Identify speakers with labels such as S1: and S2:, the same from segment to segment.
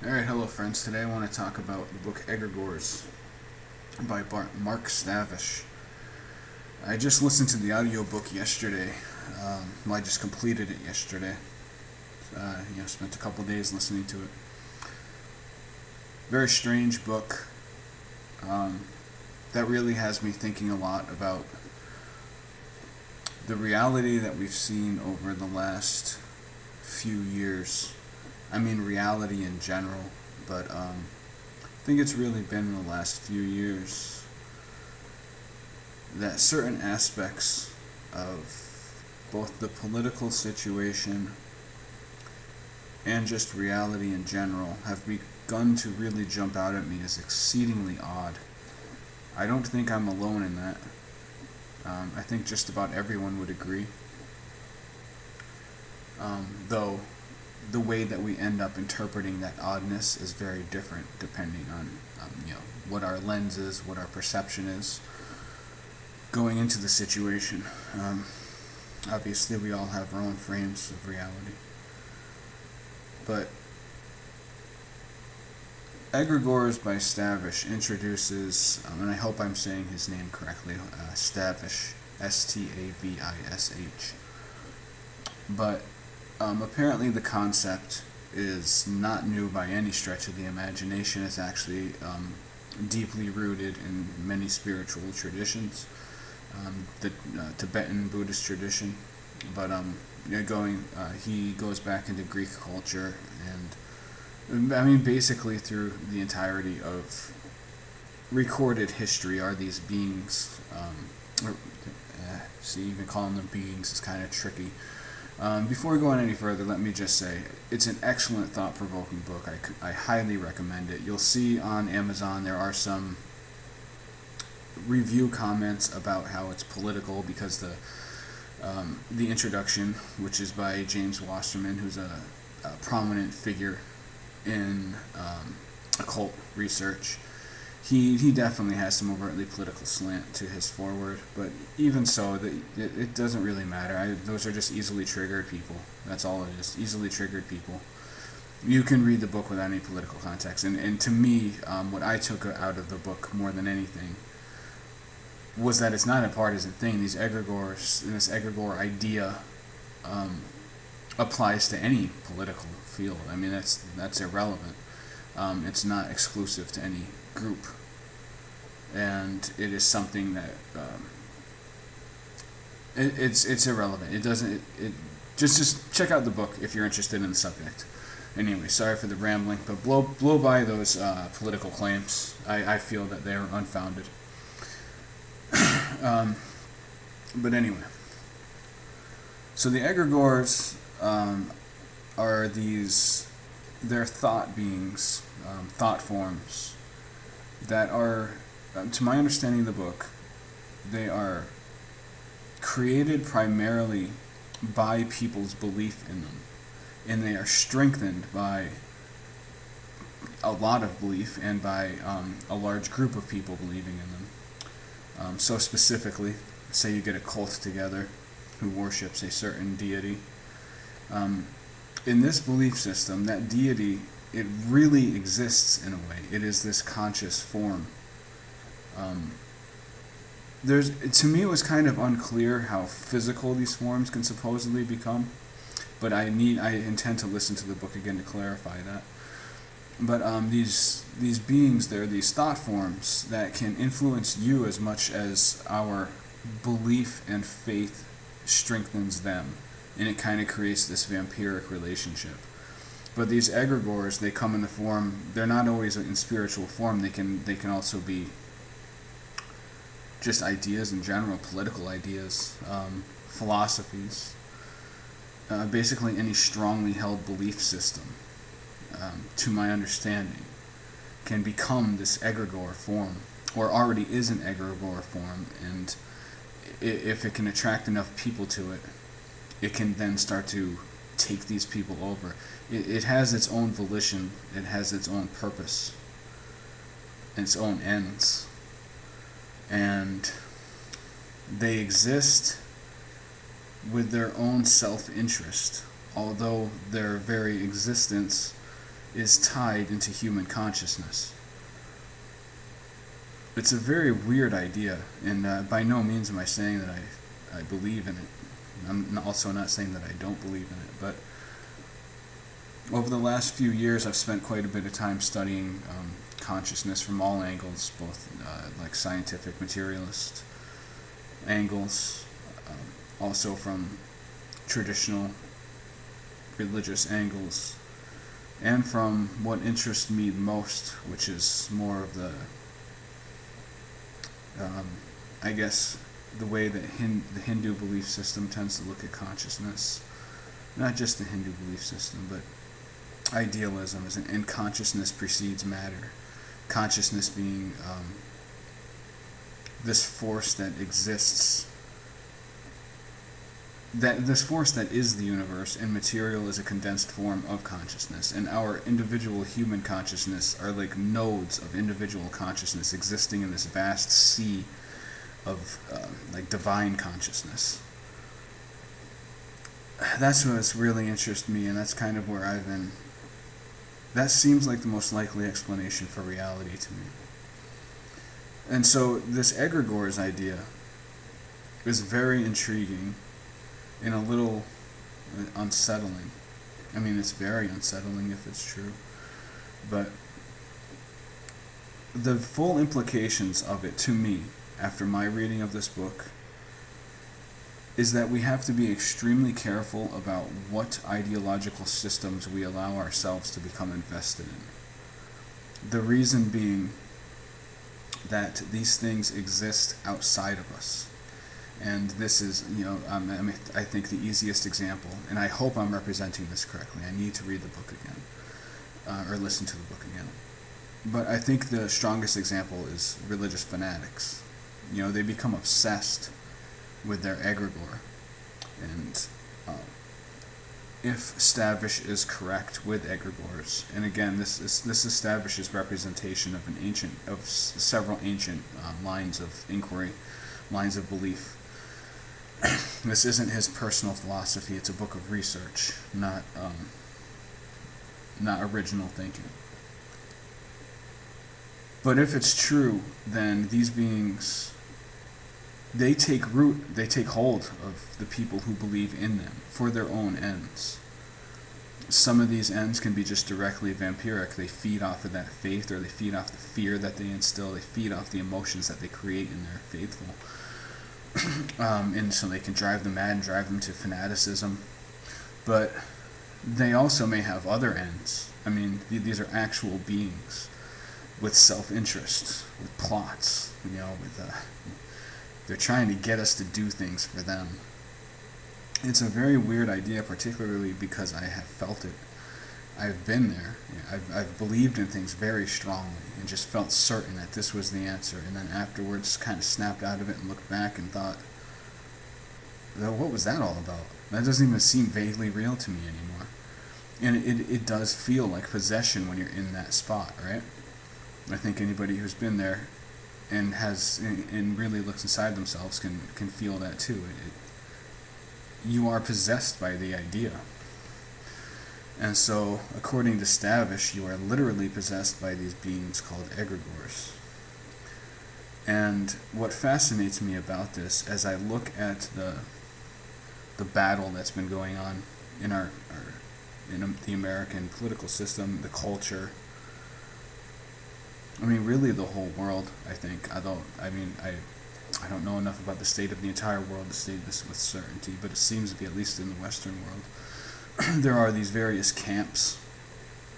S1: Alright, hello friends. Today I want to talk about the book Egregores by Mark Stavish. I just listened to the audiobook yesterday. I just completed it yesterday. Spent a couple days listening to it. Very strange book that really has me thinking a lot about the reality that we've seen over the last few years. I mean reality in general, but I think it's really been in the last few years that certain aspects of both the political situation and just reality in general have begun to really jump out at me as exceedingly odd. I don't think I'm alone in that. I think just about everyone would agree. Though the way that we end up interpreting that oddness is very different depending on what our lens is, what our perception is going into the situation. Obviously, we all have our own frames of reality. But Egregores by Stavish introduces, and I hope I'm saying his name correctly, Stavish, Stavish. But apparently the concept is not new by any stretch of the imagination. It's actually deeply rooted in many spiritual traditions, the Tibetan Buddhist tradition. But he goes back into Greek culture, and I mean basically through the entirety of recorded history are these beings. Even calling them beings is kind of tricky. Before we go on any further, let me just say it's an excellent, thought-provoking book. I highly recommend it. You'll see on Amazon there are some review comments about how it's political because the introduction, which is by James Wasserman, who's a prominent figure in occult research, he definitely has some overtly political slant to his foreword, but even so, it doesn't really matter. Those are just easily triggered people. That's all it is, easily triggered people. You can read the book without any political context, and to me, what I took out of the book more than anything was that it's not a partisan thing. These egregores, this egregore idea applies to any political field. I mean, that's irrelevant. It's not exclusive to any group, and it is something that it's irrelevant. It doesn't. Just check out the book if you're interested in the subject. Anyway, sorry for the rambling, but blow by those political claims. I feel that they are unfounded. But anyway, so the egregores are they're thought beings, thought forms that are, to my understanding of the book, they are created primarily by people's belief in them, and they are strengthened by a lot of belief and by a large group of people believing in them. So specifically, say you get a cult together who worships a certain deity. In this belief system, that deity, it really exists in a way. It is this conscious form. To me, it was kind of unclear how physical these forms can supposedly become, but I intend to listen to the book again to clarify that. But these beings, they're these thought forms that can influence you as much as our belief and faith strengthens them, and it kind of creates this vampiric relationship. But these egregores, they come in the form, they're not always in spiritual form. They can also be just ideas in general, political ideas, philosophies, basically any strongly held belief system, to my understanding, can become this egregore form, or already is an egregore form, and if it can attract enough people to it, it can then start to take these people over. It has its own volition, it has its own purpose, its own ends, and they exist with their own self-interest, although their very existence is tied into human consciousness. It's a very weird idea, and by no means am I saying that I believe in it. I'm also not saying that I don't believe in it, but over the last few years I've spent quite a bit of time studying consciousness from all angles, both like scientific materialist angles, also from traditional religious angles, and from what interests me most, which is more of the I guess the way that the Hindu belief system tends to look at consciousness. Not just the Hindu belief system, but idealism, and consciousness precedes matter. Consciousness being this force that exists, this force that is the universe, and material is a condensed form of consciousness, and our individual human consciousness are like nodes of individual consciousness existing in this vast sea of like divine consciousness. That's what's really interested me, and that's kind of where I've been. That seems like the most likely explanation for reality to me. And so this Egregores idea is very intriguing and a little unsettling. I mean, it's very unsettling if it's true. But the full implications of it to me, after my reading of this book, is that we have to be extremely careful about what ideological systems we allow ourselves to become invested in. The reason being that these things exist outside of us. And this is, I think the easiest example, and I hope I'm representing this correctly. I need to read the book again, or listen to the book again. But I think the strongest example is religious fanatics. They become obsessed with their egregore. And if Stavish is correct with egregores, and again, this establishes representation of several ancient lines of inquiry, lines of belief. This isn't his personal philosophy. It's a book of research, not original thinking. But if it's true, then these beings, they take root, they take hold of the people who believe in them for their own ends. Some of these ends can be just directly vampiric. They feed off of that faith, or they feed off the fear that they instill. They feed off the emotions that they create in their faithful. And so they can drive them mad and drive them to fanaticism. But they also may have other ends. I mean, these are actual beings with self-interest, with plots, they're trying to get us to do things for them. It's a very weird idea, particularly because I have felt it. I've been there. I've believed in things very strongly and just felt certain that this was the answer, and then afterwards kind of snapped out of it and looked back and thought, what was that all about? That doesn't even seem vaguely real to me anymore. And it does feel like possession when you're in that spot, right? I think anybody who's been there and really looks inside themselves can feel that too. You are possessed by the idea. And so, according to Stavish, you are literally possessed by these beings called egregores. And what fascinates me about this, as I look at the battle that's been going on in the American political system, the culture, I mean, really the whole world, I think. I don't know enough about the state of the entire world to state this with certainty, but it seems to be, at least in the Western world, there are these various camps.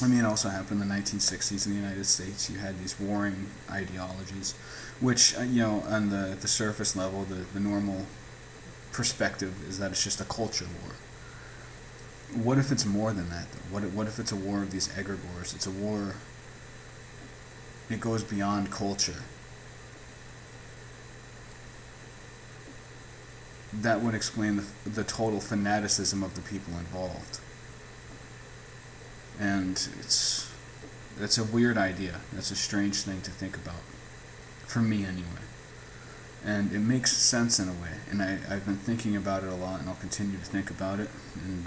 S1: I mean, it also happened in the 1960s in the United States. You had these warring ideologies, which, on the surface level, the normal perspective is that it's just a culture war. What if it's more than that, though? What if it's a war of these egregores? It's a war, it goes beyond culture. That would explain the total fanaticism of the people involved. And it's a weird idea. It's a strange thing to think about. For me, anyway. And it makes sense in a way. And I've been thinking about it a lot, and I'll continue to think about it, and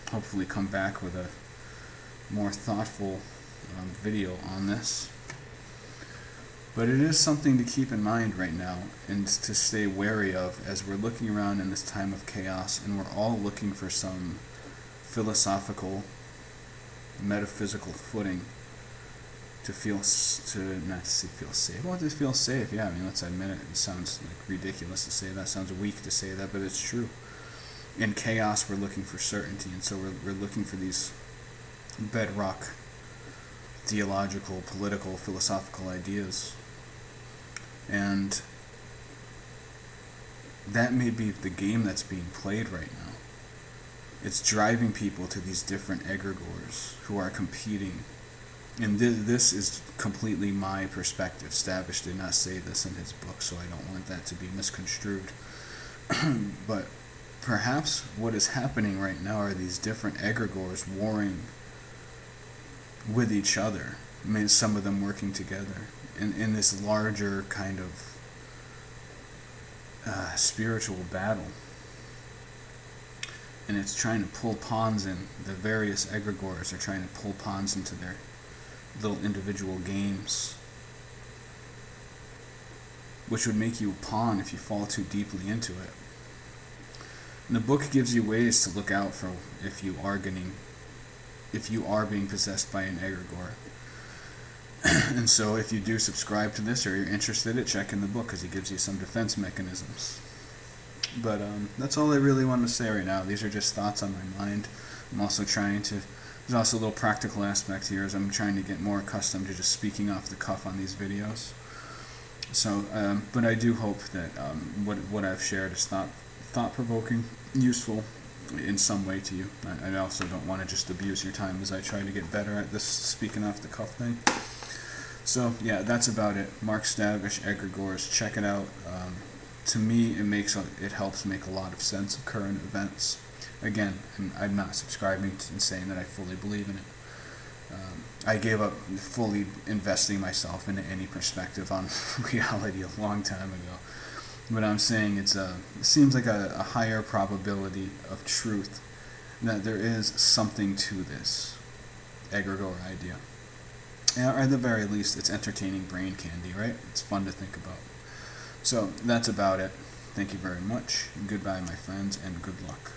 S1: hopefully come back with more thoughtful video on this. But it is something to keep in mind right now and to stay wary of as we're looking around in this time of chaos, and we're all looking for some philosophical, metaphysical footing to feel, not to say feel safe. Well, to feel safe, yeah, I mean, let's admit it. It sounds like ridiculous to say that, sounds weak to say that, but it's true. In chaos, we're looking for certainty, and so we're looking for these bedrock theological, political, philosophical ideas. And that may be the game that's being played right now. It's driving people to these different egregores who are competing. And this is completely my perspective. Stavish did not say this in his book, so I don't want that to be misconstrued. But perhaps what is happening right now are these different egregores warring with each other. I mean, some of them working together in this larger kind of spiritual battle. And it's trying to pull pawns in. The various egregores are trying to pull pawns into their little individual games, which would make you a pawn if you fall too deeply into it. And the book gives you ways to look out for if you are being possessed by an egregore. And so if you do subscribe to this or you're interested in it, check in the book because it gives you some defense mechanisms. But that's all I really want to say right now. These are just thoughts on my mind. I'm also trying to, there's also a little practical aspect here as I'm trying to get more accustomed to just speaking off the cuff on these videos. So, but I do hope that what I've shared is thought-provoking, useful in some way to you. I also don't want to just abuse your time as I try to get better at this speaking off the cuff thing. So yeah, that's about it. Mark Stavish, Egregores, check it out. To me, it helps make a lot of sense of current events. Again, I'm not subscribing and saying that I fully believe in it. I gave up fully investing myself into any perspective on reality a long time ago. But I'm saying it seems like a higher probability of truth, that there is something to this egregore idea. Or at the very least, it's entertaining brain candy, right? It's fun to think about. So that's about it. Thank you very much. Goodbye, my friends, and good luck.